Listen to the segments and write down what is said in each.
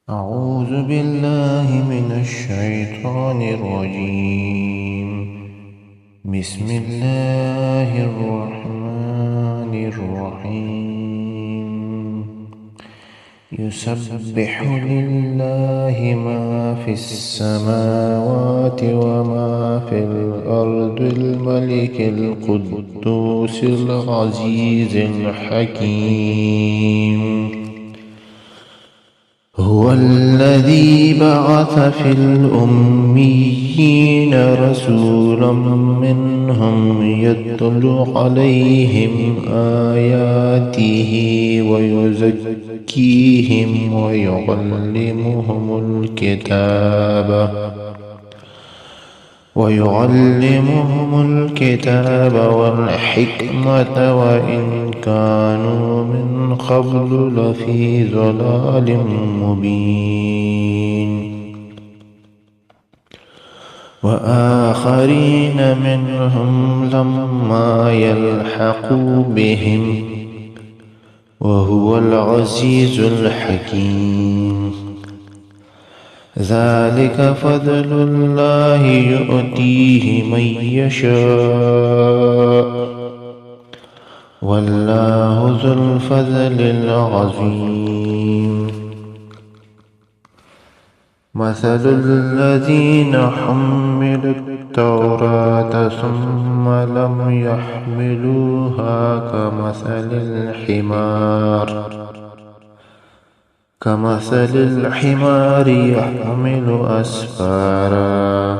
أعوذ بالله من الشيطان الرجيم. بسم الله الرحمن الرحيم. يسبح لله ما في السماوات وما في الأرض الملك القدوس العزيز الحكيم. هو الذي بعث في الأميين رسولا منهم يتلو عليهم آياته ويزكيهم ويعلمهم الكتاب والحكمة وإن كانوا من قبل لفي ضلال مبين. وآخرين منهم لما يلحقوا بهم وهو العزيز الحكيم. ذلك فضل الله يؤتيه من يشاء والله ذو الفضل العظيم. مثل الذين حملوا التوراة ثم لم يحملوها كمثل الحمار يحمل أسفارا.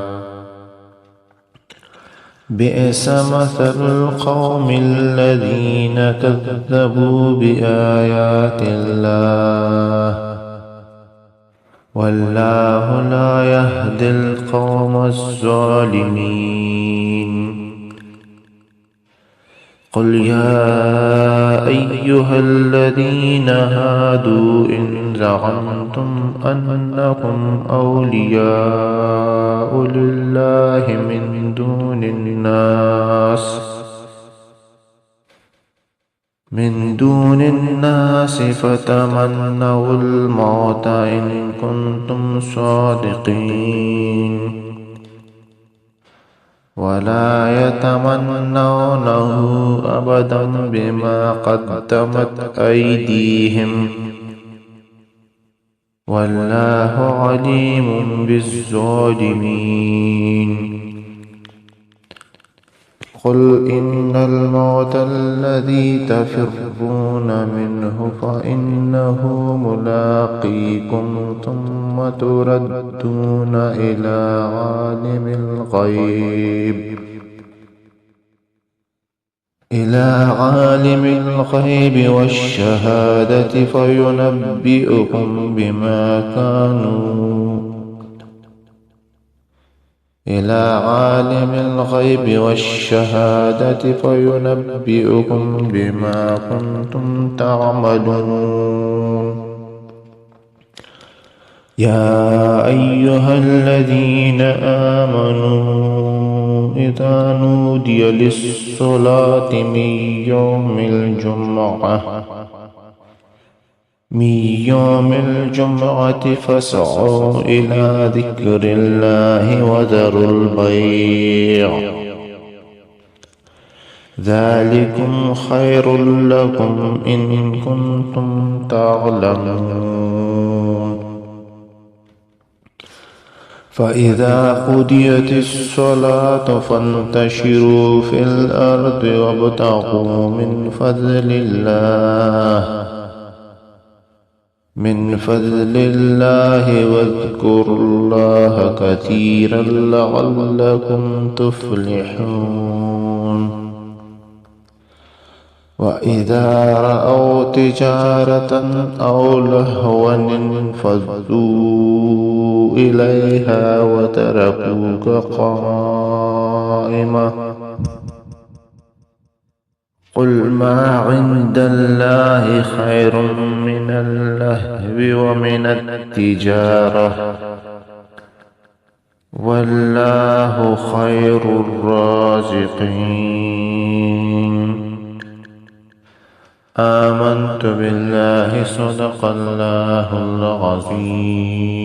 بئس مثل القوم الذين كذبوا بآيات الله والله لا يهدي القوم الظالمين. قل يا أيها الذين هادوا إن زعمتم أنكم أولياء لله من دون الناس فتمنوا الموت إن كنتم صادقين ولا يتمنونه أبدا بما قدمت أيديهم والله عليم بالظالمين. قل إن الموت الذي تفرون منه فإنه ملاقيكم ثم تردون إلى عالم الغيب والشهادة فينبئكم بما كنتم تعملون. يا أيها الذين آمنوا إذا نودي للصلاة من يوم الجمعة فاسعوا إلى ذكر الله وذروا البيع ذلكم خير لكم إن كنتم تعلمون. فإذا قضيت الصلاة فانتشروا في الأرض وابتغوا من فضل الله واذكروا الله كثيرا لعلكم تفلحون. وإذا رأوا تجارة أو لهوا انفضوا إليها وتركوك قائما. قل ما عند الله خير من اللهو ومن التجارة والله خير الرازقين. آمنت بالله صدق الله العظيم.